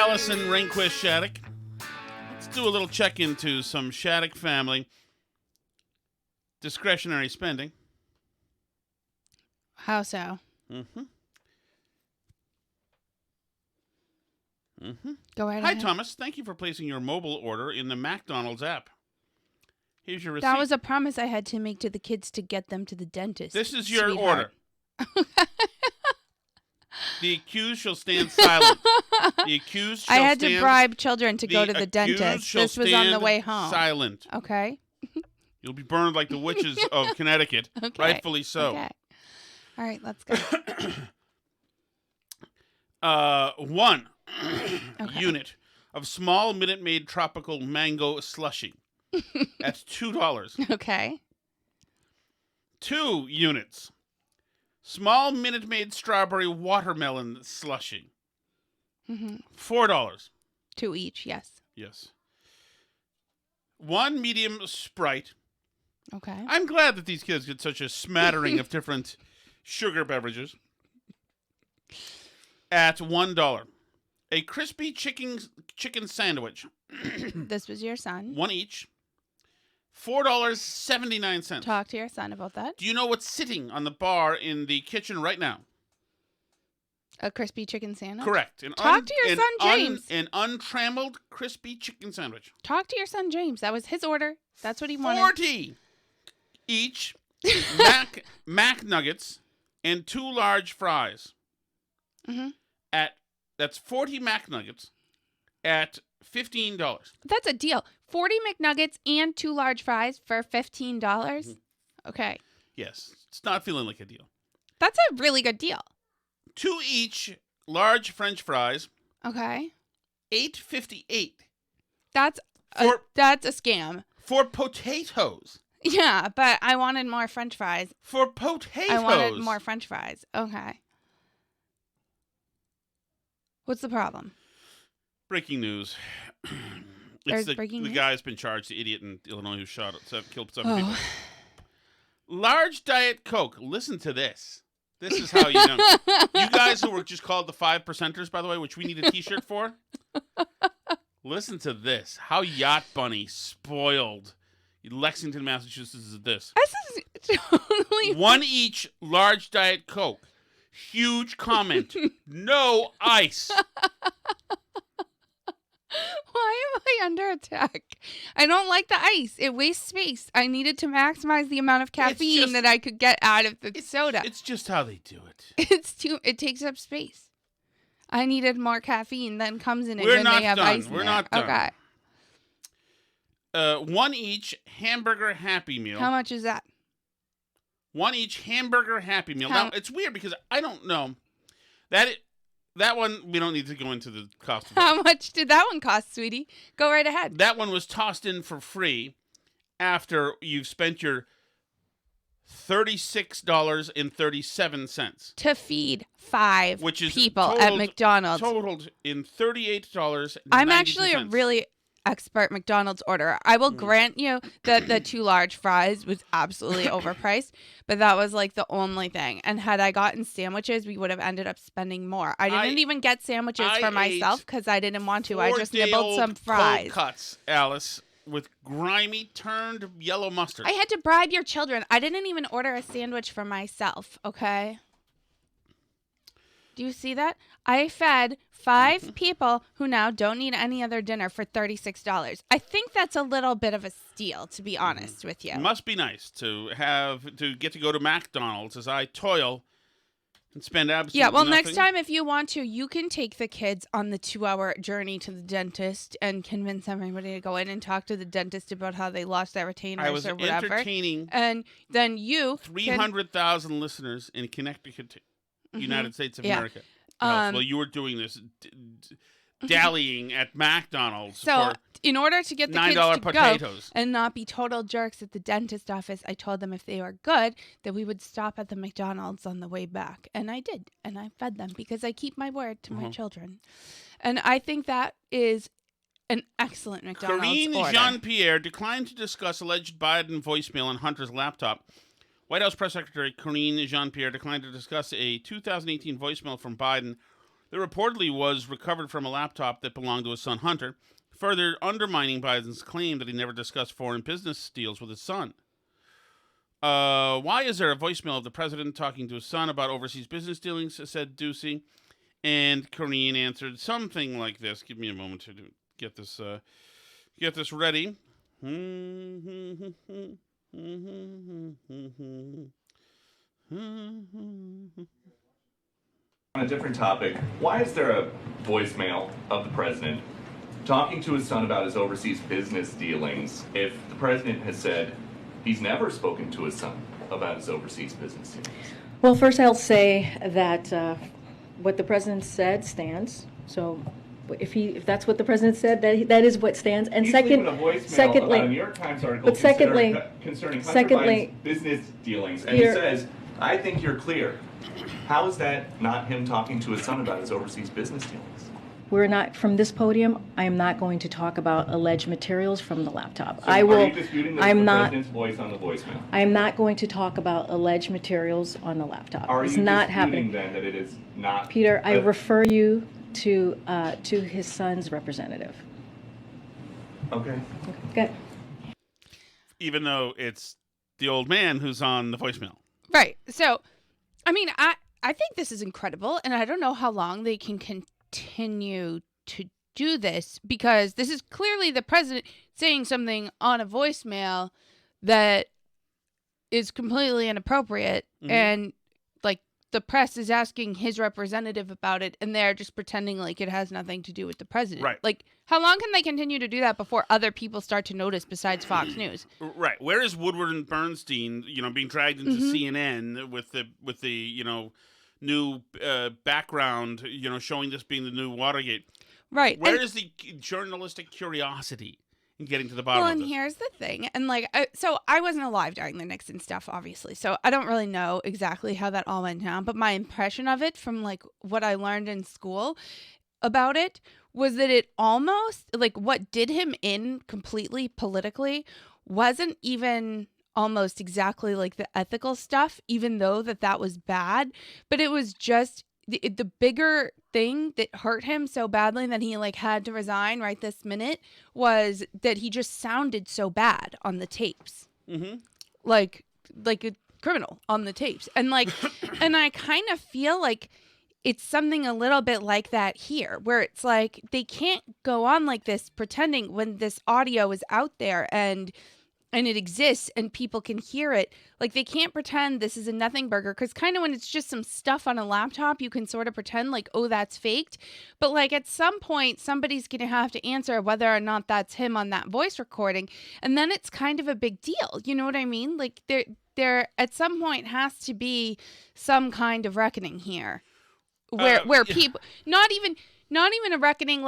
Allison Rehnquist Shattuck. Let's do a little check into some Shattuck family discretionary spending. How so? Go right Hi, ahead. Thomas. Thank you for placing your mobile order in the McDonald's app. Here's your receipt. That was a promise I had to make to the kids to get them to the dentist. This is your sweetheart. order. The accused shall stand silent. The accused shall I had stand to bribe children to go to the accused dentist. shall This was on the stand way home. Silent. Okay. You'll be burned like the witches of Connecticut. Okay. Rightfully so. Okay. All right, let's go. One Okay. unit of small Minute Maid tropical mango slushy. That's $2. Okay. 2 units. Small Minute Maid strawberry watermelon slushy. $4. 2 each, yes. Yes. 1 medium Sprite. Okay. I'm glad that these kids get such a smattering of different sugar beverages. At $1. A crispy chicken sandwich. This was your son. 1 each. $4.79. Talk to your son about that. Do you know what's sitting on the bar in the kitchen right now? A crispy chicken sandwich? Correct. Talk to your son, James. An untrammeled crispy chicken sandwich. Talk to your son, James. That was his order. That's what he wanted. 40 each. Mac nuggets and 2 large fries. That's 40 Mac nuggets at $15. That's a deal. 40 McNuggets and 2 large fries for $15. Okay. Yes. It's not feeling like a deal. That's a really good deal. 2 each large French fries. Okay. $8.58. That's a scam. For potatoes. Yeah, but I wanted more French fries. For potatoes. I wanted more French fries. Okay. What's the problem? Breaking news. There's the breaking news? guy's been charged, the idiot in Illinois who killed 7 people. Large Diet Coke. Listen to this. This is how you know. You guys who were just called the 5%ers, by the way, which we need a t-shirt for. Listen to this. How Yacht Bunny spoiled Lexington, Massachusetts is this. This is totally... 1 each large Diet Coke. Huge comment. No ice. Why am I under attack? I don't like the ice. It wastes space. I needed to maximize the amount of caffeine that I could get out of the soda. It's just how they do it. It takes up space. I needed more caffeine than comes in it We're when not they have done. ice in We're there. not done. Okay. 1 each hamburger Happy Meal. How much is that? 1 each hamburger Happy Meal. Now, it's weird because I don't know. That one, we don't need to go into the cost of that. How much did that one cost, sweetie? Go right ahead. That one was tossed in for free after you've spent your $36.37. To feed 5 which is people at McDonald's. Totaled in $38.90. I'm actually a really expert McDonald's orderer. I will grant you that the 2 large fries was absolutely overpriced, but that was like the only thing. And had I gotten sandwiches, we would have ended up spending more. I didn't even get sandwiches for myself because I didn't want to. I just nibbled some fries. Cold cuts, Alice, with grimy turned yellow mustard. I had to bribe your children. I didn't even order a sandwich for myself, okay? Do you see that? I fed 5 people who now don't need any other dinner for $36. I think that's a little bit of a steal, to be honest with you. It must be nice to get to go to McDonald's as I toil and spend absolutely nothing. Next time if you want to, you can take the kids on the 2-hour journey to the dentist and convince everybody to go in and talk to the dentist about how they lost their retainers or whatever. Entertaining and then you 300,000 listeners in Connecticut, United States of America. Well, you were doing this dallying at McDonald's for in order to get the kids to potatoes. Go and not be total jerks at the dentist office, I told them if they were good, that we would stop at the McDonald's on the way back. And I did. And I fed them because I keep my word to my children. And I think that is an excellent McDonald's Karine order. Jean-Pierre declined to discuss alleged Biden voicemail on Hunter's laptop. White House Press Secretary Karine Jean-Pierre declined to discuss a 2018 voicemail from Biden that reportedly was recovered from a laptop that belonged to his son Hunter, further undermining Biden's claim that he never discussed foreign business deals with his son. Why is there a voicemail of the president talking to his son about overseas business dealings, said Ducey. And Corrine answered something like this. Give me a moment to get this ready. On a different topic, why is there a voicemail of the president talking to his son about his overseas business dealings if the president has said he's never spoken to his son about his overseas business dealings? Well, first I'll say that what the president said stands. So if that's what the president said, that is what stands. And He's second, leaving a voicemail secondly, about a New York Times article but secondly, concerning Hunter secondly, Biden's business dealings, and Peter, he says, "I think you're clear." How is that not him talking to his son about his overseas business dealings? we're not from this podium. I am not going to talk about alleged materials from the laptop. So I will. Are you disputing the president's voice on the voicemail? I am not going to talk about alleged materials on the laptop. Are it's you not disputing happening. then that it is not? Peter, I refer you to his son's representative. Okay. Okay. Even though it's the old man who's on the voicemail. Right. So, I mean, I think this is incredible, and I don't know how long they can continue to do this, because this is clearly the president saying something on a voicemail that is completely inappropriate, and like the press is asking his representative about it, and they're just pretending like it has nothing to do with the president. Right. Like, how long can they continue to do that before other people start to notice besides Fox News? Right. Where is Woodward and Bernstein, being dragged into CNN with the new background, showing this being the new Watergate? Right. Where is the journalistic curiosity in getting to the bottom Well, of and this? here's the thing. And so I wasn't alive during the Nixon stuff, obviously. So I don't really know exactly how that all went down. But my impression of it from what I learned in school about it was that it almost, what did him in completely politically wasn't even almost exactly like the ethical stuff, even though that was bad. But it was just the bigger thing that hurt him so badly that he had to resign right this minute was that he just sounded so bad on the tapes. Mm-hmm. Like a criminal on the tapes. And and I kind of feel like it's something a little bit like that here, where it's like they can't go on like this pretending when this audio is out there and it exists and people can hear it. Like, they can't pretend this is a nothing burger, because kind of when it's just some stuff on a laptop, you can sort of pretend oh, that's faked. But at some point, somebody's going to have to answer whether or not that's him on that voice recording. And then it's kind of a big deal. You know what I mean? There at some point has to be some kind of reckoning here where people, not even a reckoning,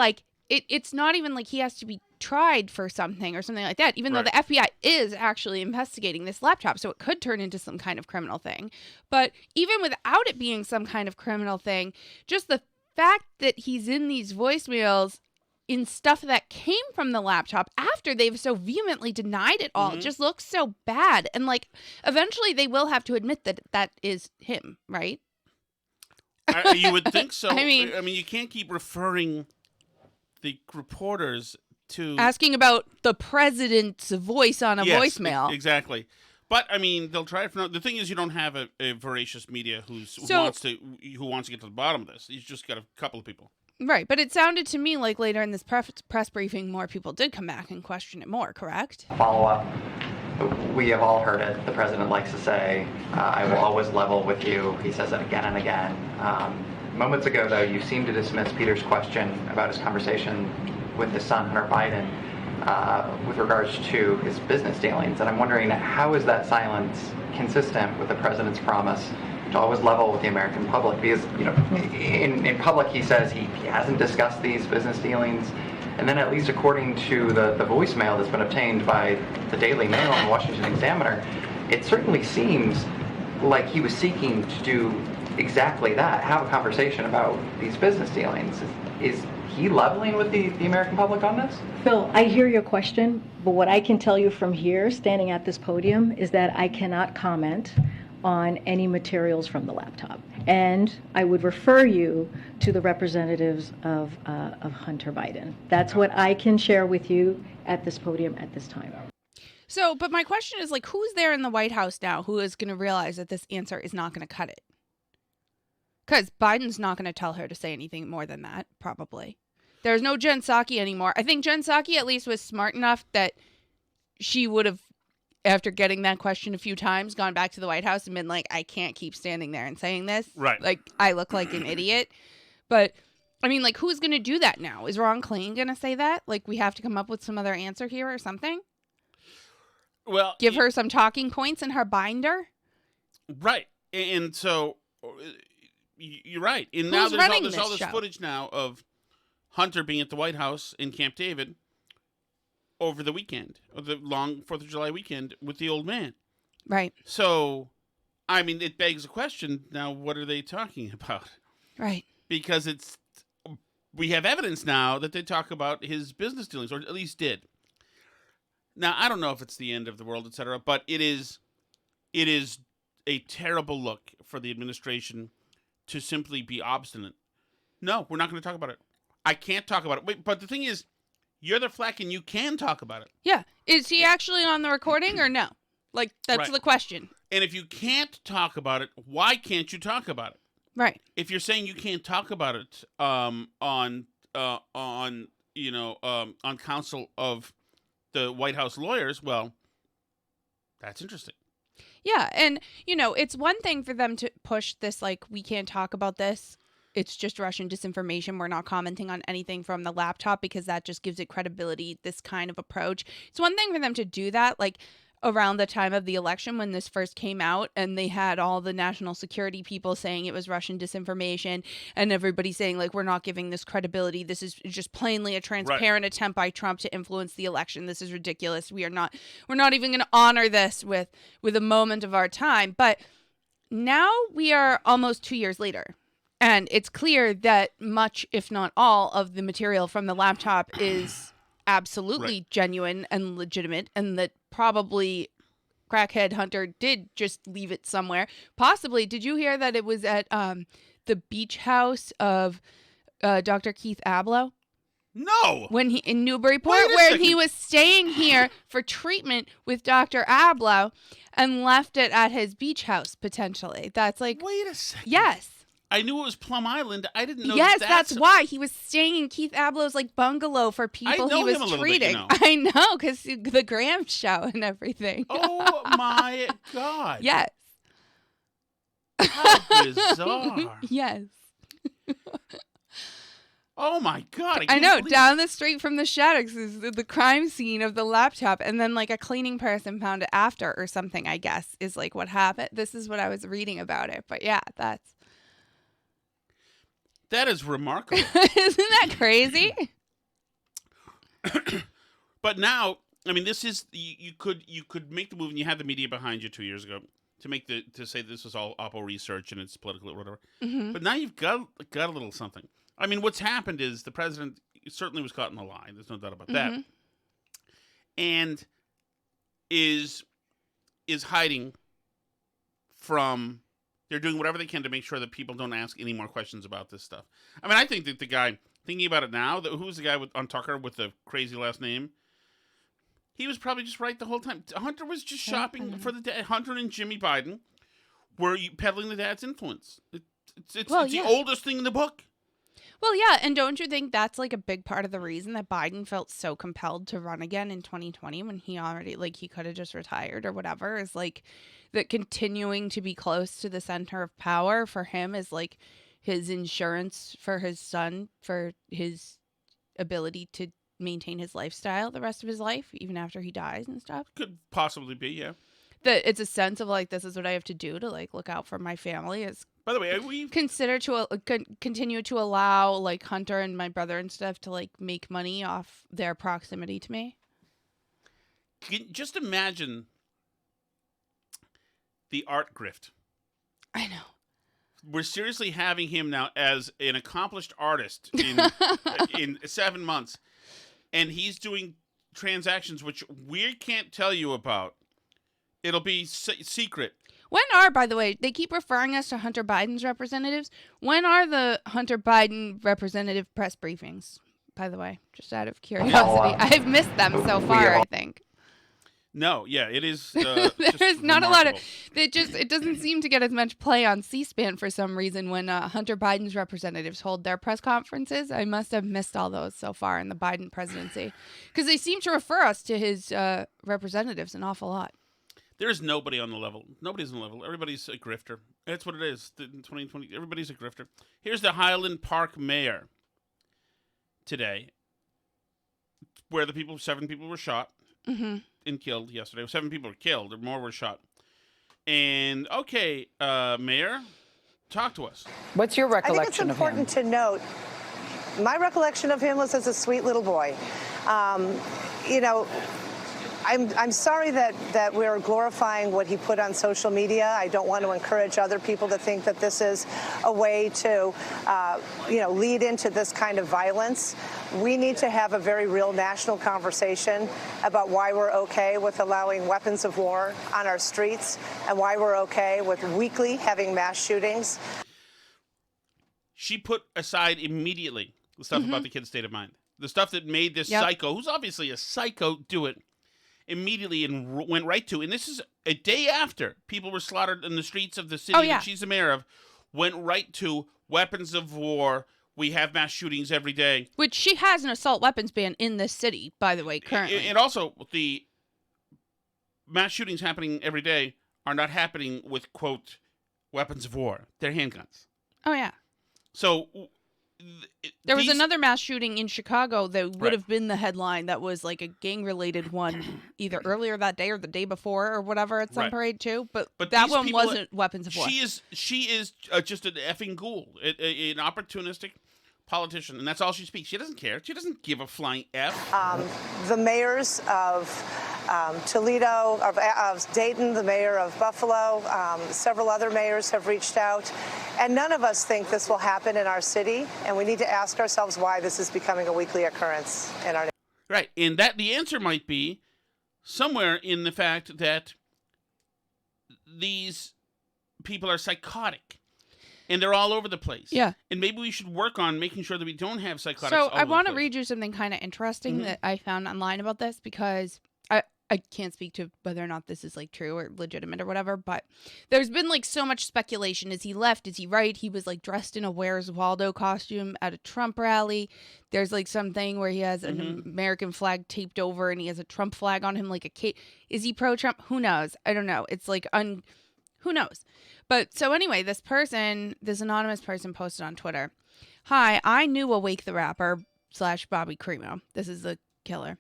it's not even like he has to be tried for something or something like that, even though the FBI is actually investigating this laptop, so it could turn into some kind of criminal thing. But even without it being some kind of criminal thing, just the fact that he's in these voicemails in stuff that came from the laptop after they've so vehemently denied it all, just looks so bad. And eventually they will have to admit that is him, right? You would think so. I mean, you can't keep referring the reporters to asking about the president's voice on a voicemail. Exactly. But they'll try it. The thing is, you don't have a voracious media who wants to get to the bottom of this. You've just got a couple of people. Right, but it sounded to me like later in this press briefing, more people did come back and question it more. Correct? Follow up. We have all heard it. The president likes to say, "I will always level with you." He says it again and again. Moments ago, though, you seemed to dismiss Peter's question about his conversation with his son, Hunter Biden, with regards to his business dealings. And I'm wondering, how is that silence consistent with the president's promise to always level with the American public? Because, in public he says he hasn't discussed these business dealings. And then, at least according to the voicemail that's been obtained by the Daily Mail and the Washington Examiner, it certainly seems like he was seeking to do exactly that, have a conversation about these business dealings. Is he leveling with the American public on this? Phil, I hear your question, but what I can tell you from here, standing at this podium, is that I cannot comment on any materials from the laptop. And I would refer you to the representatives of Hunter Biden. That's what I can share with you at this podium at this time. So, but my question is, like, who's there in the White House now who is going to realize that this answer is not going to cut it? Because Biden's not going to tell her to say anything more than that, probably. There's no Jen Psaki anymore. I think Jen Psaki at least was smart enough that she would have, after getting that question a few times, gone back to the White House and been like, I can't keep standing there and saying this. Right. Like, I look like an idiot. But, I mean, like, who's going to do that now? Is Ron Klain going to say that? Like, we have to come up with some other answer here or something? Well, Give her some talking points in her binder? Right. And so you're right. And Who's now running there's all this this show? footage now of Hunter being at the White House in Camp David over the weekend, or the long 4th of July weekend with the old man. Right. So, I mean, it begs a question. Now, what are they talking about? Right. Because we have evidence now that they talk about his business dealings, or at least did. Now, I don't know if it's the end of the world, etc., but it is a terrible look for the administration to simply be obstinate. No, we're not going to talk about it. I can't talk about it. Wait, but the thing is, you're the flack and you can talk about it. Yeah. Is he actually on the recording or no? Like, that's Right. the question. And if you can't talk about it, why can't you talk about it? Right. If you're saying you can't talk about it on counsel of the White House lawyers, well, that's interesting. Yeah. And, you know, it's one thing for them to push this, like, we can't talk about this. It's just Russian disinformation. We're not commenting on anything from the laptop because that just gives it credibility, this kind of approach. It's one thing for them to do that, like, around the time of the election when this first came out and they had all the national security people saying it was Russian disinformation and everybody saying, like, we're not giving this credibility. This is just plainly a transparent attempt by Trump to influence the election. This is ridiculous. We're not even going to honor this with a moment of our time. But now we are almost 2 years later. And it's clear that much, if not all, of the material from the laptop is absolutely genuine and legitimate, and that probably crackhead Hunter did just leave it somewhere. Possibly, did you hear that it was at the beach house of Dr. Keith Abloh? No. When he in Newburyport, Wait a where second. he was staying here for treatment with Dr. Abloh and left it at his beach house, potentially. That's like, Wait a second. yes. I knew it was Plum Island. I didn't know. Yes, that's why he was staying in Keith Abloh's like bungalow for people know he was him a little bit, treating. you know. I know, because the Graham show and everything. Oh my God. Yes. How bizarre. Yes. Oh my God. I can't know. believe- Down the street from the Shaddocks is the crime scene of the laptop, and then like a cleaning person found it after or something, I guess, is like what happened. This is what I was reading about it. But yeah, That is remarkable. isn't that crazy? But now, I mean, this is you could make the move, and you had the media behind you 2 years ago to say this was all Oppo research and it's political or whatever. Mm-hmm. But now you've got a little something. I mean, what's happened is the president certainly was caught in a lie. There's no doubt about that. Mm-hmm. And is hiding from. They're doing whatever they can to make sure that people don't ask any more questions about this stuff. I mean, I think that the guy, thinking about it now, who's the guy on Tucker with the crazy last name? He was probably just right the whole time. Hunter was just shopping for the dad. Hunter and Jimmy Biden were peddling the dad's influence. It's the oldest thing in the book. Well, yeah, and don't you think that's like a big part of the reason that Biden felt so compelled to run again in 2020 when he already, like, he could have just retired or whatever, is like that continuing to be close to the center of power for him is like his insurance for his son, for his ability to maintain his lifestyle the rest of his life, even after he dies and stuff. Could possibly be, yeah. That it's a sense of like, this is what I have to do to like look out for my family. Is By the way, we consider to continue to allow like Hunter and my brother and stuff to like make money off their proximity to me. just imagine the art grift. I know. We're seriously having him now as an accomplished artist in 7 months, and he's doing transactions which we can't tell you about. It'll be secret. When are, by the way, they keep referring us to Hunter Biden's representatives. When are the Hunter Biden representative press briefings, by the way? Just out of curiosity. I've missed them so far, I think. No, yeah, it is. There's not a lot of it doesn't seem to get as much play on C-SPAN for some reason when Hunter Biden's representatives hold their press conferences. I must have missed all those so far in the Biden presidency because they seem to refer us to his representatives an awful lot. There's nobody on the level. Nobody's on the level. Everybody's a grifter. That's what it is. In 2020, everybody's a grifter. Here's the Highland Park mayor today, where 7 people were shot. Mm-hmm. And killed yesterday. 7 people were killed, or more were shot. And Mayor, talk to us. What's your recollection? I think it's important to note. My recollection of him was as a sweet little boy. I'm sorry that we're glorifying what he put on social media. I don't want to encourage other people to think that this is a way to, lead into this kind of violence. We need to have a very real national conversation about why we're okay with allowing weapons of war on our streets and why we're okay with weekly having mass shootings. She put aside immediately the stuff about the kid's state of mind. The stuff that made this psycho, who's obviously a psycho, do it. Immediately and went right to, and this is a day after people were slaughtered in the streets of the city that she's the mayor of, went right to weapons of war. We have mass shootings every day. Which she has an assault weapons ban in this city, by the way, currently. And also, the mass shootings happening every day are not happening with, quote, weapons of war. They're handguns. Oh, yeah. So there was another mass shooting in Chicago that would have been the headline that was like a gang-related one either earlier that day or the day before or whatever at some parade too. But that one wasn't weapons of war. She is just an effing ghoul, an opportunistic politician, and that's all she speaks. She doesn't care. She doesn't give a flying F. The mayors of Toledo, of Dayton, the mayor of Buffalo, several other mayors have reached out, and none of us think this will happen in our city, and we need to ask ourselves why this is becoming a weekly occurrence in our neighborhood. Right, and that the answer might be somewhere in the fact that these people are psychotic. And they're all over the place. Yeah. And maybe we should work on making sure that we don't have psychotics So all I want to to read you something kind of interesting that I found online about this because I can't speak to whether or not this is like true or legitimate or whatever, but there's been like so much speculation. Is he left? Is he right? He was like dressed in a Where's Waldo costume at a Trump rally. There's like something where he has an American flag taped over and he has a Trump flag on him like a cape. Is he pro-Trump? Who knows? I don't know. It's like who knows? But so anyway, this anonymous person posted on Twitter, "Hi, I knew Awake the Rapper / Bobby Cremo." This is the killer.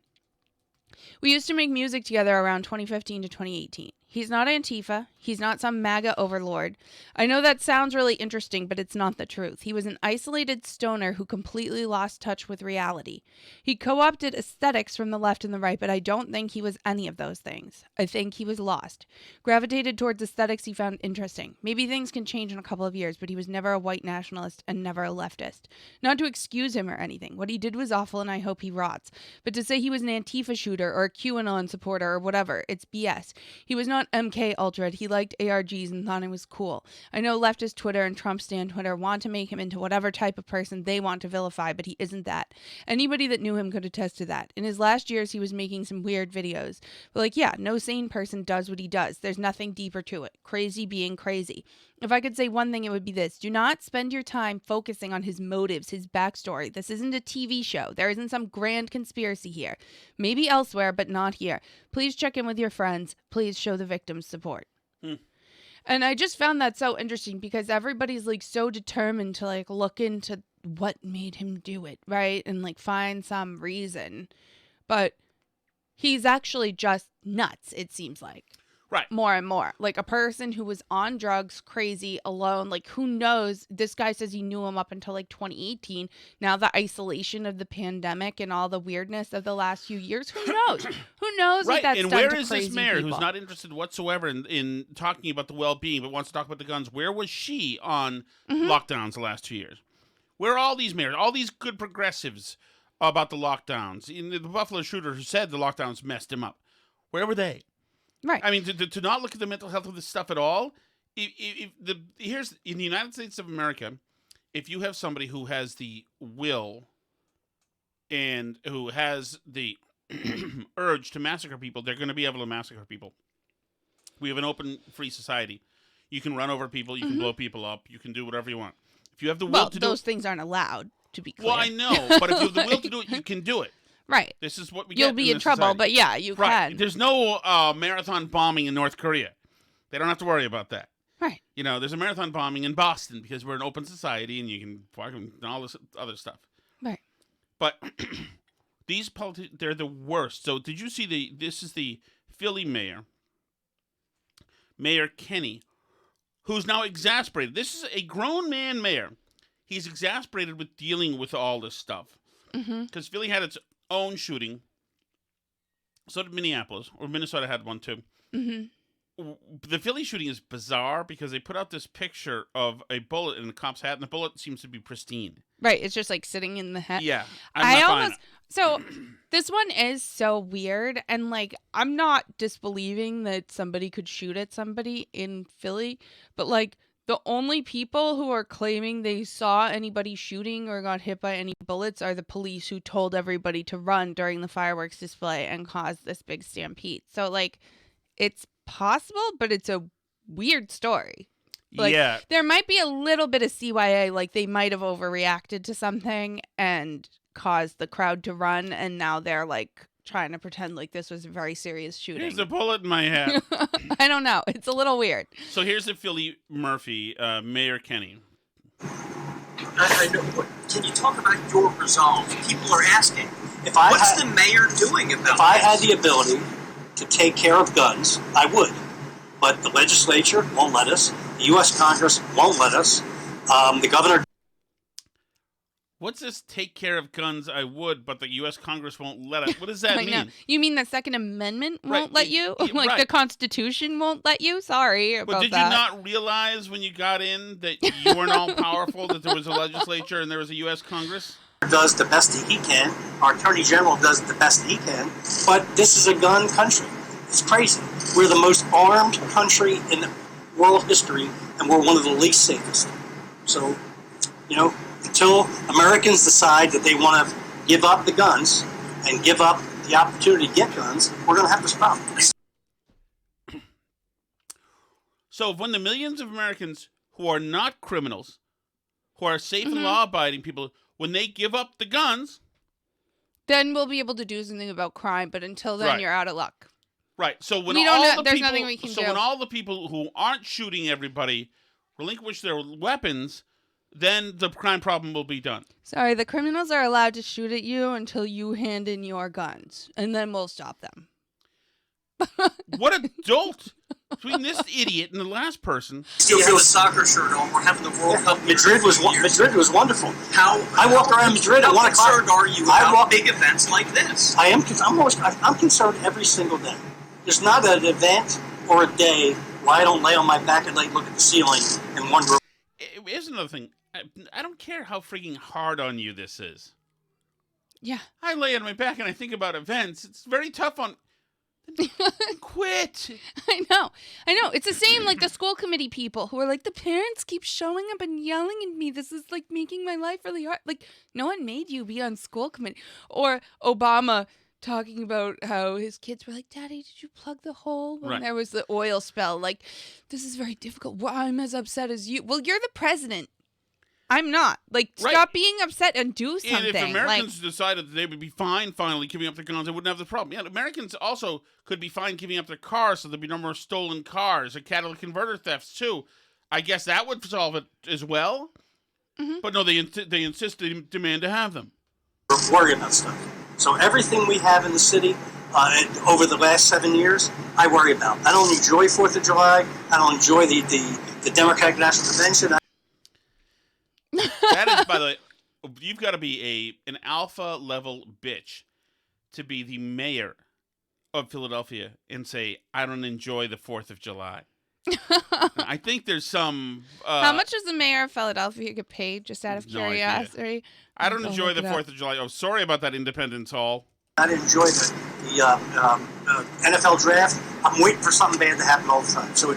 "We used to make music together around 2015 to 2018. He's not Antifa. He's not some MAGA overlord. I know that sounds really interesting, but it's not the truth. He was an isolated stoner who completely lost touch with reality. He co-opted aesthetics from the left and the right, but I don't think he was any of those things. I think he was lost. Gravitated towards aesthetics he found interesting. Maybe things can change in a couple of years, but he was never a white nationalist and never a leftist. Not to excuse him or anything. What he did was awful and I hope he rots. But to say he was an Antifa shooter or a QAnon supporter or whatever, it's BS. He was not MK Ultra. He liked ARGs and thought it was cool. I know leftist Twitter and Trump stan Twitter want to make him into whatever type of person they want to vilify, but he isn't that. Anybody that knew him could attest to that. In his last years, he was making some weird videos. But like, yeah, no sane person does what he does. There's nothing deeper to it. Crazy being crazy. If I could say one thing, it would be this. Do not spend your time focusing on his motives, his backstory. This isn't a TV show. There isn't some grand conspiracy here. Maybe elsewhere, but not here. Please check in with your friends. Please show the victims support." And I just found that so interesting because everybody's like so determined to like look into what made him do it, right? And like find some reason. But he's actually just nuts, it seems like. Right. More and more. Like a person who was on drugs, crazy, alone. Like who knows? This guy says he knew him up until like 2018. Now the isolation of the pandemic and all the weirdness of the last few years. Who knows? Who knows right. what that's and done where to is crazy this mayor people? who's not interested whatsoever in talking about the well-being but wants to talk about the guns? Where was she on lockdowns the last 2 years? Where are all these mayors, all these good progressives about the lockdowns? The Buffalo shooter who said the lockdowns messed him up. Where were they? Right. I mean, to not look at the mental health of this stuff at all. Here's in the United States of America, if you have somebody who has the will and who has the urge to massacre people, they're going to be able to massacre people. We have an open, free society. You can run over people. You can blow people up. You can do whatever you want. If you have the will to do those things aren't allowed, to be clear. Well, I know, but if you have the will to do it, you can do it. Right. This is what we You'll get be in this trouble, society. but yeah, you Right. can. There's no marathon bombing in North Korea. They don't have to worry about that. Right. You know, there's a marathon bombing in Boston because we're an open society and you can fucking and all this other stuff. Right. But these politicians, they're the worst. So did you see this is the Philly mayor, Mayor Kenny, who's now exasperated. This is a grown man mayor. He's exasperated with dealing with all this stuff. Because Philly had its own shooting. So did Minneapolis, or Minnesota had one too. The Philly shooting is bizarre because they put out this picture of a bullet in the cop's hat, and the bullet seems to be pristine. Right. It's just like sitting in the head. Yeah. So this one is so weird. And like, I'm not disbelieving that somebody could shoot at somebody in Philly, but like the only people who are claiming they saw anybody shooting or got hit by any bullets are the police who told everybody to run during the fireworks display and caused this big stampede. So like, it's possible, but it's a weird story. Like, yeah. There might be a little bit of CYA, like they might have overreacted to something and caused the crowd to run, and now they're like trying to pretend like this was a very serious shooting. Here's a bullet in my hat. I don't know. It's a little weird. So here's the Philly Murphy, Mayor Kenny. I know. Can you talk about your resolve? People are asking, what's the mayor doing about this? If I had the ability to take care of guns, I would. But the legislature won't let us. The U.S. Congress won't let us. The governor... What's this take care of guns? I would, but the U.S. Congress won't let us. What does that mean? Know. You mean the Second Amendment won't Right. let you? Yeah, Like right. the Constitution won't let you? Sorry about But did that. you not realize when you got in that you weren't all powerful, that there was a legislature and there was a U.S. Congress? does the best that he can. Our Attorney General does the best that he can. But this is a gun country. It's crazy. We're the most armed country in world history, and we're one of the least safest. So, until Americans decide that they want to give up the guns and give up the opportunity to get guns, we're going to have this problem. So when the millions of Americans who are not criminals, who are safe and law-abiding people, when they give up the guns... Then we'll be able to do something about crime, but until then, you're out of luck. Right. So when there's nothing we can do. when all the people who aren't shooting everybody relinquish their weapons, then the crime problem will be done. Sorry, the criminals are allowed to shoot at you until you hand in your guns, and then we'll stop them. What a dolt! Between this idiot and the last person. Still have a soccer shirt on. We're having the World Cup. Madrid was wonderful. I walk around Madrid at 1 o'clock. How concerned are you about big events like this? I'm concerned every single day. There's not an event or a day where I don't lay on my back and look at the ceiling and wonder. Here's another thing. I don't care how freaking hard on you this is. Yeah. I lay on my back and I think about events. It's very tough on... Quit. I know. It's the same like the school committee people who are like, the parents keep showing up and yelling at me. This is like making my life really hard. Like, no one made you be on school committee. Or Obama talking about how his kids were like, Daddy, did you plug the hole when there was the oil spill? Like, this is very difficult. Well, I'm as upset as you. Well, you're the president. I'm not. Like, stop being upset and do something. And if Americans decided that they would be fine finally giving up their guns, they wouldn't have the problem. Yeah, Americans also could be fine giving up their cars so there'd be no more stolen cars or catalytic converter thefts, too. I guess that would solve it as well. Mm-hmm. But no, they insist, they demand to have them. We're worried about stuff. So everything we have in the city over the last 7 years, I worry about. I don't enjoy 4th of July. I don't enjoy the Democratic National Convention. That is, by the way, you've got to be an alpha level bitch to be the mayor of Philadelphia and say, I don't enjoy the 4th of July. I think there's some... How much does the mayor of Philadelphia get paid, just out of curiosity? I don't enjoy the 4th of July. Oh, sorry about that, Independence Hall. I enjoy the NFL draft. I'm waiting for something bad to happen all the time. So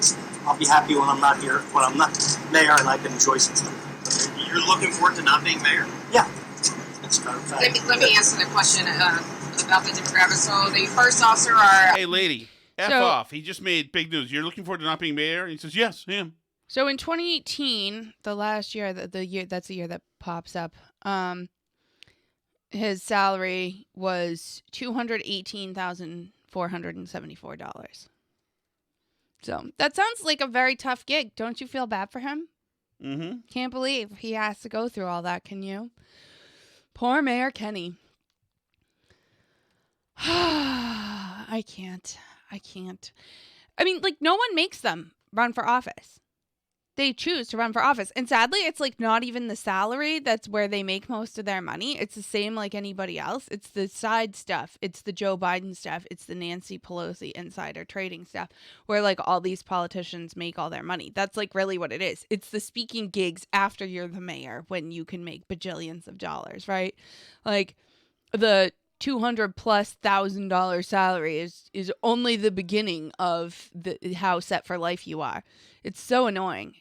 I'll be happy when I'm not here, when I'm not mayor, and I can enjoy some stuff. You're looking forward to not being mayor? Yeah. That's kind of fact. Let me answer the question about the demographics. So the first officer are... Hey, lady, F off. He just made big news. You're looking forward to not being mayor? And he says, yes, I am. So in 2018, the last year, the year that's the year that pops up, his salary was $218,474. So that sounds like a very tough gig. Don't you feel bad for him? Mm-hmm. Can't believe he has to go through all that, can you? Poor Mayor Kenny. I can't. I mean, like, no one makes them run for office. They choose to run for office. And sadly, it's like not even the salary that's where they make most of their money. It's the same like anybody else. It's the side stuff. It's the Joe Biden stuff. It's the Nancy Pelosi insider trading stuff where like all these politicians make all their money. That's like really what it is. It's the speaking gigs after you're the mayor when you can make bajillions of dollars, right? Like the $200,000+ salary is only the beginning of how set for life you are. It's so annoying.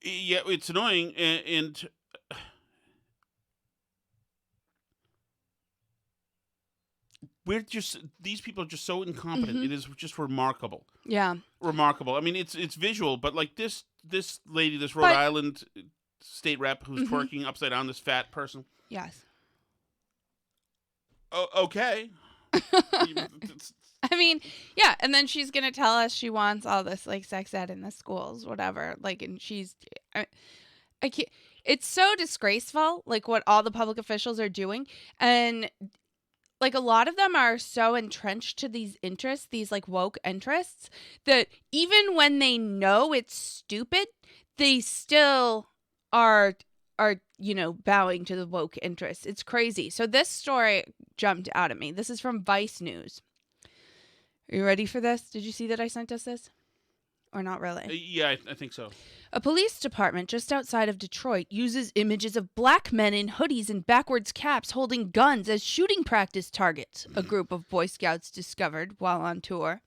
Yeah, it's annoying, and these people are just so incompetent. Mm-hmm. It is just remarkable. Yeah. Remarkable. I mean, it's visual, but like this lady, this Rhode Island state rep who's twerking upside down, this fat person. Yes. Oh, okay. I mean, yeah, and then she's gonna tell us she wants all this like sex ed in the schools, whatever. Like, and I can't. It's so disgraceful, like what all the public officials are doing, and like a lot of them are so entrenched to these interests, these like woke interests, that even when they know it's stupid, they still are bowing to the woke interests. It's crazy. So this story jumped out at me. This is from Vice News. Are you ready for this? Did you see that I sent us this? Or not really? Yeah, I think so. A police department just outside of Detroit uses images of black men in hoodies and backwards caps holding guns as shooting practice targets, a group of Boy Scouts discovered while on tour.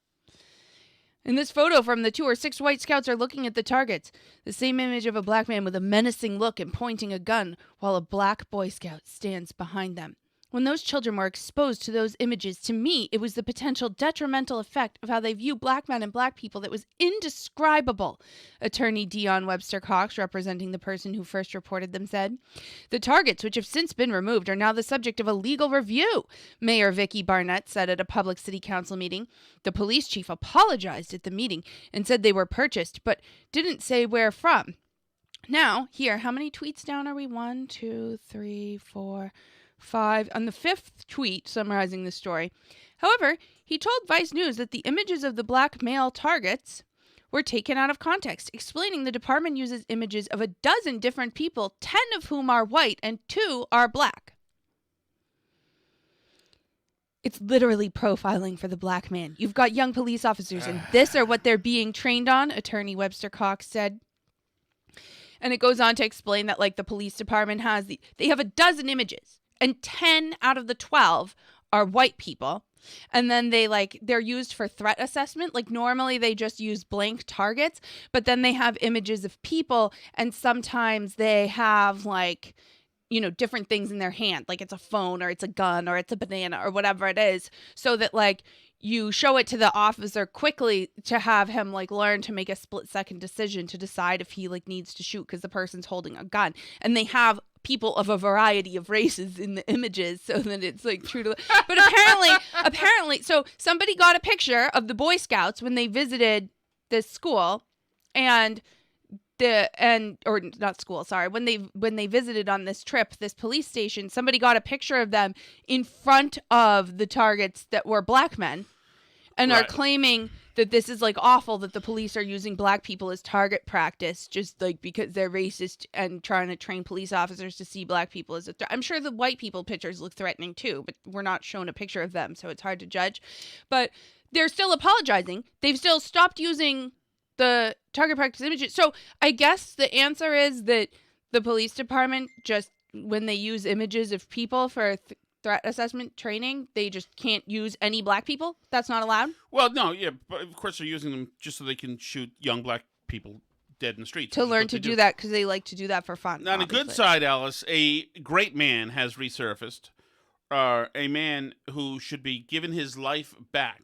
In this photo from the tour, 6 white scouts are looking at the targets. The same image of a black man with a menacing look and pointing a gun, while a black Boy Scout stands behind them. When those children were exposed to those images, to me, it was the potential detrimental effect of how they view black men and black people that was indescribable, attorney Dion Webster Cox, representing the person who first reported them, said. The targets, which have since been removed, are now the subject of a legal review, Mayor Vicky Barnett said at a public city council meeting. The police chief apologized at the meeting and said they were purchased, but didn't say where from. Now, here, how many tweets down are we? 1, 2, 3, 4... 5 on the 5th tweet summarizing the story. However, he told Vice News that the images of the black male targets were taken out of context, explaining the department uses images of a dozen different people, 10 of whom are white and 2 are black. It's literally profiling for the black man. You've got young police officers, and this are what they're being trained on, attorney Webster Cox said. And it goes on to explain that, like, the police department they have a dozen images. And 10 out of the 12 are white people. And then they're used for threat assessment. Like normally they just use blank targets, but then they have images of people. And sometimes they have different things in their hand. Like it's a phone or it's a gun or it's a banana or whatever it is. So that you show it to the officer quickly to have him learn to make a split-second decision to decide if he needs to shoot because the person's holding a gun. And they have people of a variety of races in the images so that it's true to but apparently so somebody got a picture of the Boy Scouts when they visited this school when they visited on this trip, this police station, somebody got a picture of them in front of the targets that were black men and are claiming that this is awful that the police are using black people as target practice just because they're racist and trying to train police officers to see black people as a threat. I'm sure the white people pictures look threatening too, but we're not shown a picture of them, so it's hard to judge. But they're still apologizing. They've still stopped using the target practice images. So I guess the answer is that the police department just when they use images of people for threat assessment training, they just can't use any black people? That's not allowed? Well, no, yeah, but of course they're using them just so they can shoot young black people dead in the streets. To learn to do that because they like to do that for fun. Now, on the good side, Alice, a great man has resurfaced. A man who should be given his life back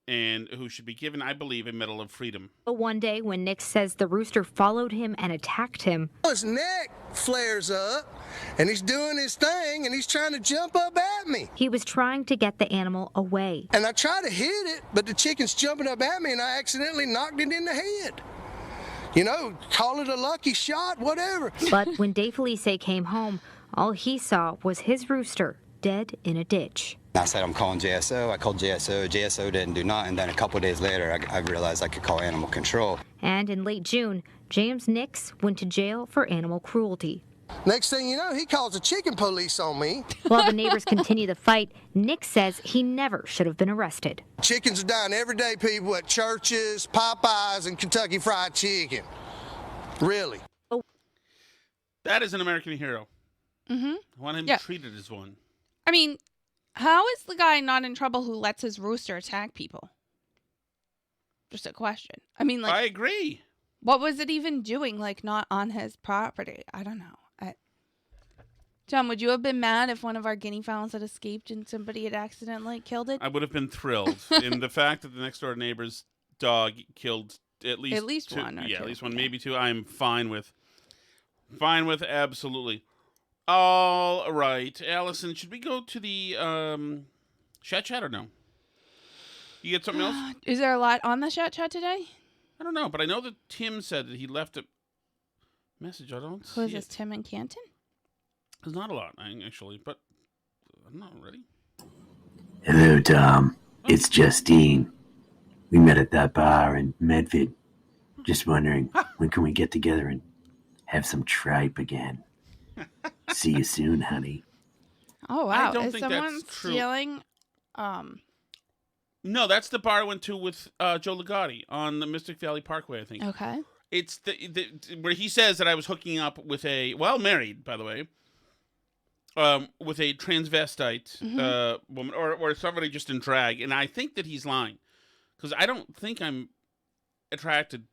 and who should be given, I believe, a Medal of Freedom. But one day when Nick says the rooster followed him and attacked him. His neck flares up and he's doing his thing and he's trying to jump up at me. He was trying to get the animal away. And I try to hit it, but the chicken's jumping up at me and I accidentally knocked it in the head. You know, call it a lucky shot, whatever. But when Dave Felice came home, all he saw was his rooster dead in a ditch. I said, I'm calling JSO. I called JSO. JSO didn't do nothing. Then a couple of days later, I realized I could call animal control. And in late June, James Nix went to jail for animal cruelty. Next thing you know, he calls the chicken police on me. While the neighbors continue the fight, Nick says he never should have been arrested. Chickens are dying every day, people, at churches, Popeyes, and Kentucky Fried Chicken. Really. That is an American hero. Mm-hmm. I want him treated as one. I mean, how is the guy not in trouble who lets his rooster attack people? Just a question. I mean, like, I agree. What was it even doing, like, not on his property? I don't know. John, would you have been mad if one of our guinea fowls had escaped and somebody had accidentally killed it? I would have been thrilled. In the fact that the next door neighbor's dog killed at least two, one or yeah, two. at least one, maybe two. I'm fine with. Absolutely. All right, Allison, should we go to the chat or no? You get something else? Is there a lot on the chat today? I don't know, but I know that Tim said that he left a message. I don't see Who is this, it. Tim in Canton? There's not a lot, actually, but I'm not ready. Hello, Tom. It's Justine. We met at that bar in Medford. Just wondering, when can we get together and have some tripe again? See you soon, honey. Oh, wow. I don't is think someone that's true. stealing? No, that's the bar I went to with Joe Ligotti on the Mystic Valley Parkway, I think. Okay. It's the where he says that I was hooking up with married, by the way, with a transvestite woman or somebody just in drag, and I think that he's lying because I don't think I'm attracted.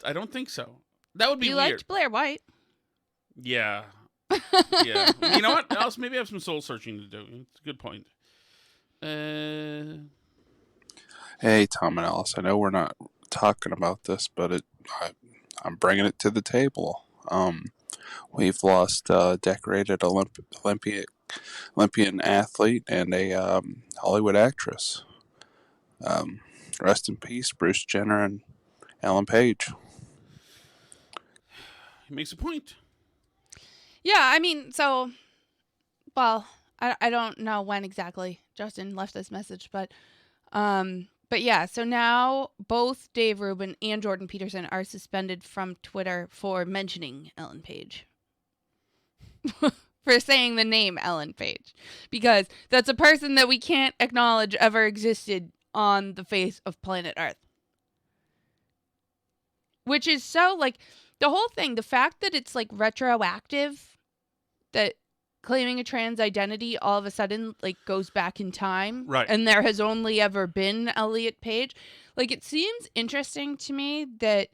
I don't think so. That would be you weird. liked Blair White. Yeah. Yeah. You know what? Else maybe I have some soul searching to do. It's a good point. Hey, Tom and Alice. I know we're not talking about this, but I'm bringing it to the table. We've lost a decorated Olympian athlete and a Hollywood actress. Rest in peace, Bruce Jenner and Ellen Page. He makes a point. Yeah, I mean, I don't know when exactly Justin left this message, but yeah, so now both Dave Rubin and Jordan Peterson are suspended from Twitter for mentioning Ellen Page. For saying the name Ellen Page. Because that's a person that we can't acknowledge ever existed on the face of planet Earth. Which is so, like, the whole thing, the fact that it's, like, retroactive, that claiming a trans identity all of a sudden, like, goes back in time. Right. And there has only ever been Elliot Page. Like, it seems interesting to me that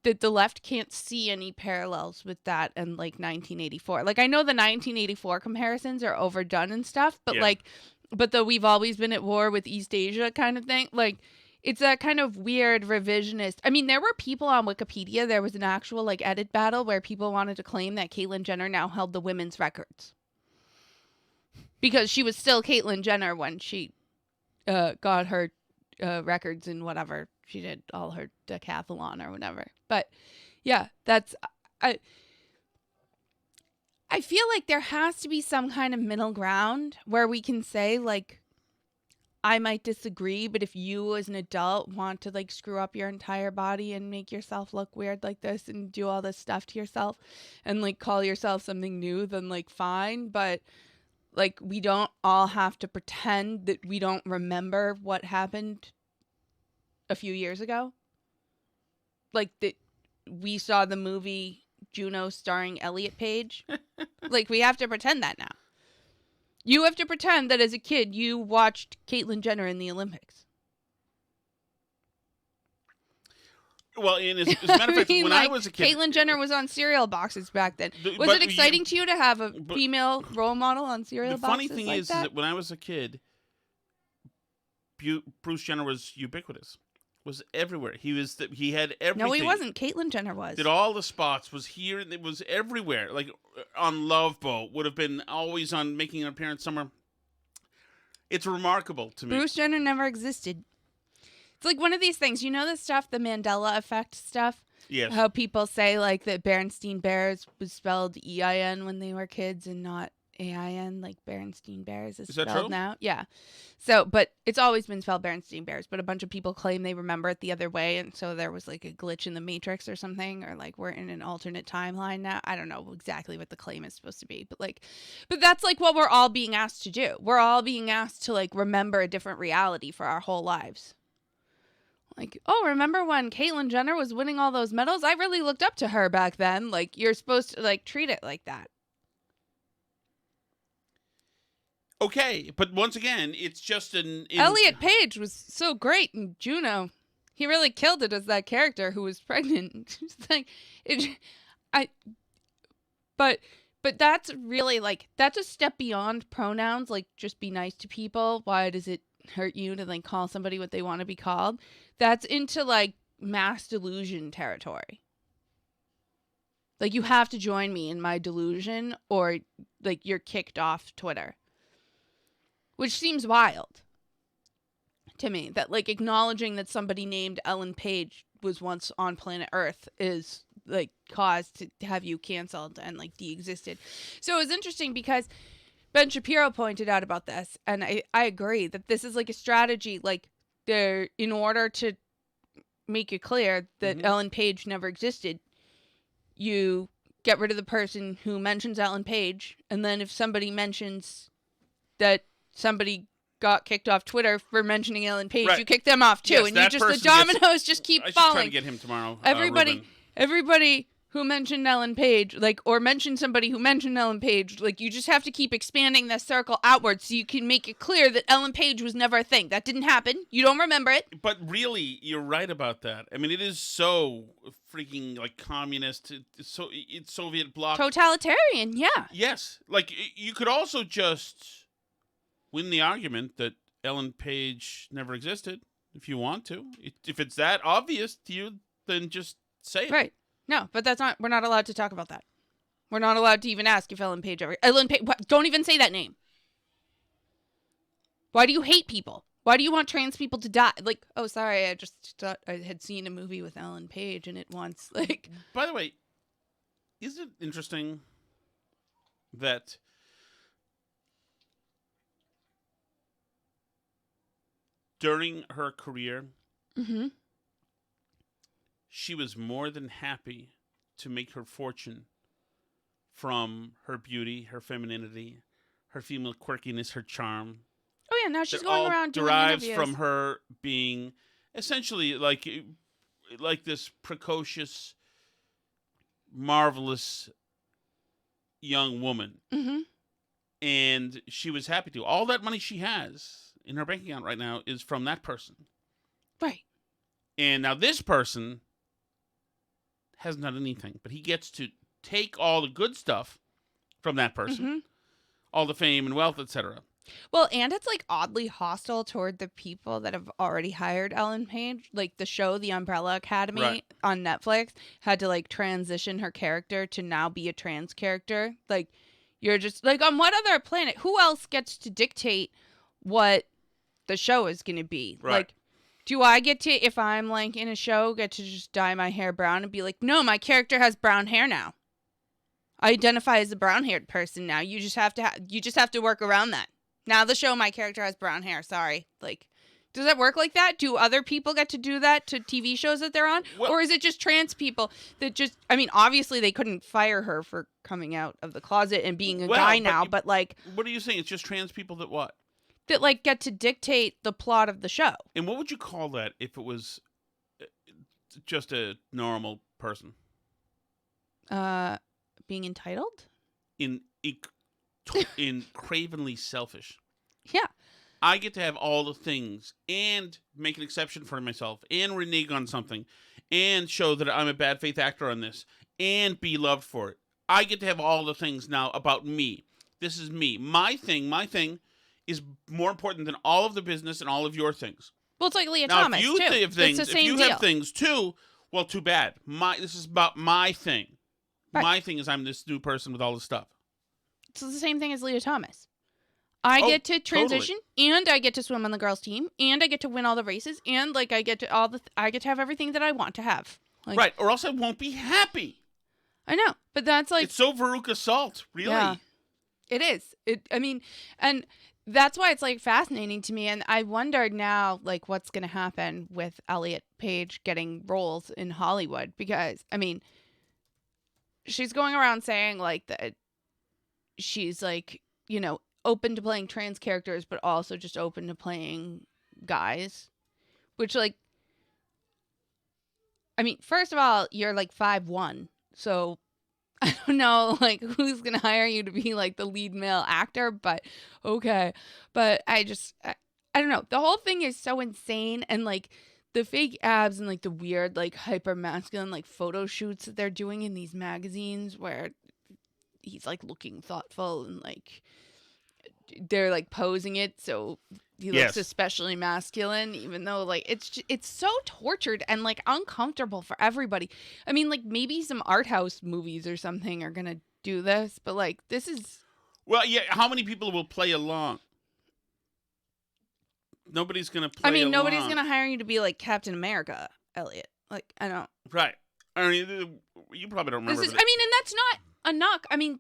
the left can't see any parallels with that in, like, 1984. Like, I know the 1984 comparisons are overdone and stuff, but, Yeah. like, but the we've always been at war with East Asia kind of thing, like, it's that kind of weird revisionist. I mean, there were people on Wikipedia, there was an actual, like, edit battle where people wanted to claim that Caitlyn Jenner now held the women's records. Because she was still Caitlyn Jenner when she got her records in whatever. She did all her decathlon or whatever. But, yeah, that's... I feel like there has to be some kind of middle ground where we can say, like, I might disagree, but if you as an adult want to, like, screw up your entire body and make yourself look weird like this and do all this stuff to yourself and, like, call yourself something new, then, like, fine. But, like, we don't all have to pretend that we don't remember what happened a few years ago. Like, that we saw the movie Juno starring Elliot Page. Like, we have to pretend that now. You have to pretend that as a kid you watched Caitlyn Jenner in the Olympics. Well, and as a matter of fact, when I was a kid, Caitlyn Jenner was on cereal boxes back then. Was it exciting to you to have a female role model on cereal boxes? The funny thing like is that when I was a kid, Bruce Jenner was ubiquitous. Was everywhere. He had everything. No, he wasn't. Caitlyn Jenner was. Did all the spots. Was here. It was everywhere. Like on Love Boat, would have been always on, making an appearance somewhere. It's remarkable to me. Bruce Jenner never existed. It's like one of these things. You know the stuff, the Mandela effect stuff? Yes. How people say like that Berenstain Bears was spelled EIN when they were kids and not AIN, like Berenstain Bears is that spelled true? now. Yeah. So, but it's always been spelled Berenstain Bears, but a bunch of people claim they remember it the other way, and so there was like a glitch in the Matrix or something, or like we're in an alternate timeline now. I don't know exactly what the claim is supposed to be, but that's like what we're all being asked to do. We're all being asked to like remember a different reality for our whole lives. Like, oh, remember when Caitlyn Jenner was winning all those medals? I really looked up to her back then. Like, you're supposed to like treat it like that. Okay, but once again, it's just Elliot Page was so great in Juno. He really killed it as that character who was pregnant. But that's really like, that's a step beyond pronouns. Like, just be nice to people. Why does it hurt you to like call somebody what they want to be called? That's into like mass delusion territory. Like, you have to join me in my delusion or like you're kicked off Twitter. Which seems wild to me, that like acknowledging that somebody named Ellen Page was once on planet Earth is like cause to have you canceled and like de-existed. So it was interesting because Ben Shapiro pointed out about this, and I agree that this is like a strategy, like they're, in order to make it clear that Ellen Page never existed, you get rid of the person who mentions Ellen Page, and then if somebody mentions that somebody got kicked off Twitter for mentioning Ellen Page, you kick them off too, yes, and you just, the dominoes just keep falling. I should try to get him tomorrow. Everybody who mentioned Ellen Page, like, or mentioned somebody who mentioned Ellen Page, like, you just have to keep expanding this circle outward so you can make it clear that Ellen Page was never a thing. That didn't happen. You don't remember it. But really, you're right about that. I mean, it is so freaking like communist. It's Soviet bloc. Totalitarian, yeah. Yes. Like, you could also just win the argument that Ellen Page never existed if you want to. If it's that obvious to you, then just say it. Right. No, but we're not allowed to talk about that. We're not allowed to even ask if Ellen Page, don't even say that name. Why do you hate people? Why do you want trans people to die? Like, oh, sorry, I just thought I had seen a movie with Ellen Page in it once. Like, by the way, is it interesting that during her career, she was more than happy to make her fortune from her beauty, her femininity, her female quirkiness, her charm. Oh yeah, now she's going around doing interviews. Derives from her being essentially like this precocious, marvelous young woman. And she was happy to. All that money she has in her bank account right now is from that person. Right. And now this person hasn't done anything, but he gets to take all the good stuff from that person, all the fame and wealth, etc. Well, and it's like oddly hostile toward the people that have already hired Ellen Page. Like the show, The Umbrella Academy on Netflix, had to like transition her character to now be a trans character. Like, you're just like, on what other planet? Who else gets to dictate what the show is going to be? Right. Like, do I get to, if I'm like in a show, get to just dye my hair brown and be like, no, my character has brown hair now. I identify as a brown-haired person now. You just have to work around that. Now the show, my character has brown hair. Sorry. Like, does that work like that? Do other people get to do that to TV shows that they're on? Or is it just trans people that just, I mean, obviously they couldn't fire her for coming out of the closet and being a guy now, but like. What are you saying? It's just trans people that what? That like get to dictate the plot of the show. And what would you call that if it was just a normal person? Being entitled? In cravenly selfish. Yeah. I get to have all the things and make an exception for myself and renege on something and show that I'm a bad faith actor on this and be loved for it. I get to have all the things now about me. This is me. My thing is more important than all of the business and all of your things. Well, it's like Leah now, Thomas, if you too. have things, It's the same if you deal. have things too, well, too bad. This is about my thing. Right. My thing is I'm this new person with all this stuff. It's the same thing as Leah Thomas. I get to transition, and I get to swim on the girls' team, and I get to win all the races, and like I get to have everything that I want to have. Like, Right, or else I won't be happy. I know, but that's like It's so Veruca salt, really. Yeah, it is. And that's why it's like fascinating to me. And I wonder now, like, what's going to happen with Elliot Page getting roles in Hollywood, because I mean, she's going around saying like that she's like, open to playing trans characters, but also just open to playing guys, which like, I mean, first of all, you're like 5'1", so I don't know like who's gonna hire you to be like the lead male actor, but okay. But I don't know. The whole thing is so insane, and like the fake abs and like the weird like hyper masculine like photo shoots that they're doing in these magazines where he's like looking thoughtful and like they're like posing it so he looks especially masculine, even though like it's so tortured and like uncomfortable for everybody. I mean, like maybe some art house movies or something are gonna do this, but like this is how many people will play along? Nobody's gonna play I mean, along. nobody's gonna hire you to be like Captain America, Elliot. Like I don't. Right. I mean, you probably don't remember. And that's not a knock. I mean,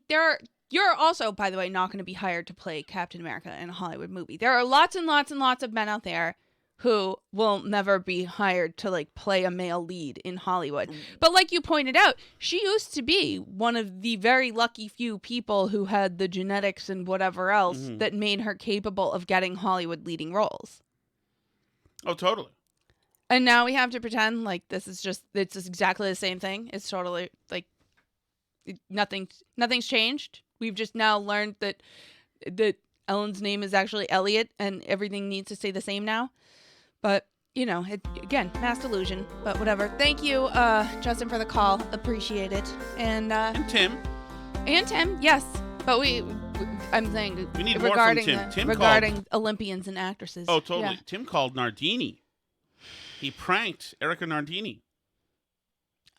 you're also, by the way, not going to be hired to play Captain America in a Hollywood movie. There are lots and lots and lots of men out there who will never be hired to like play a male lead in Hollywood. But like you pointed out, she used to be one of the very lucky few people who had the genetics and whatever else that made her capable of getting Hollywood leading roles. Oh, totally. And now we have to pretend like it's exactly the same thing. It's totally like nothing's changed. We've just now learned that Ellen's name is actually Elliot and everything needs to stay the same now. But, again, mass delusion, but whatever. Thank you, Justin, for the call. Appreciate it. And Tim. And Tim, yes. But I'm saying we need regarding more from Tim. regarding Olympians and actresses. Oh, totally. Yeah. Tim called Nardini. He pranked Erica Nardini.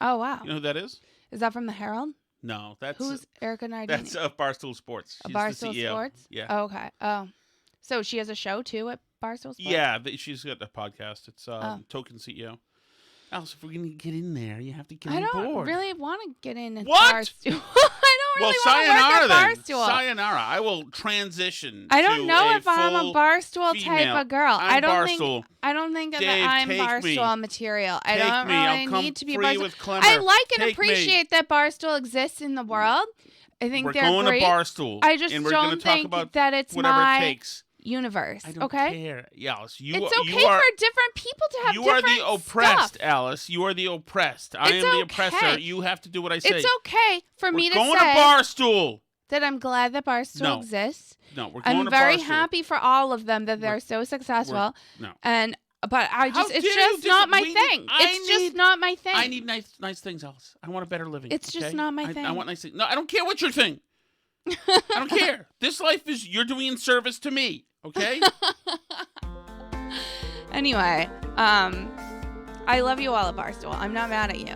Oh, wow. You know who that is? Is that from the Herald? No, that's who's Erica Nardini? That's Barstool Sports. She's Barstool the CEO. Sports. Yeah. Oh, okay. Oh, so she has a show too at Barstool Sports. Yeah, she's got a podcast. It's Token CEO. Alice, if we're gonna get in there, you have to get on board. I don't really want to get in at What? Barstool. I don't really want to work at Barstool. Sayonara. I will transition. I don't know if I'm a Barstool female. type of girl. I'm I don't Barstool. think Dave, that I'm take Barstool me. material. I Take don't me. really I'll come need to be free Barstool. with Clemmer. I like and Take me. appreciate that Barstool exists in the world. I think We're they're going great. to Barstool. I just and we're gonna don't talk think about that it's whatever my it takes. universe. I don't okay. care. Yeah, Alice, It's okay for different people to have You are different the oppressed, stuff. Alice. You are the oppressed. I am the oppressor. You have to do what I say. It's okay for me to going say to Barstool. that I'm glad that Barstool exists. No, we're going I'm to very Barstool. happy for all of them that they're so successful. No. But it's How just dare you not my we thing. need- It's just not my thing. I need nice things, Alice. I want a better living. It's just okay? not my thing. I want nice things. No, I don't care what your thing. I don't care. This life is you're doing in service to me. Okay. Anyway, I love you all at Barstool. I'm not mad at you.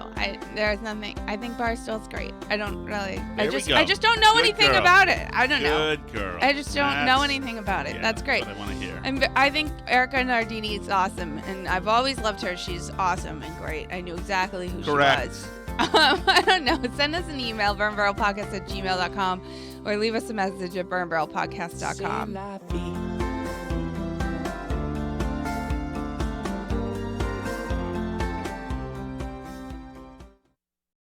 There's nothing. I think Barstool's great. I don't really. There we go. I just don't know Good anything girl. about it. I don't know. Good girl. I just don't know That's- anything about it. yeah, That's great. That's what I want to hear. I think Erica Nardini is awesome, and I've always loved her. She's awesome and great. I knew exactly who Correct. she was. I don't know. Send us an email, burnbarrelpodcast@gmail.com, or leave us a message at burnbarrelpodcast.com.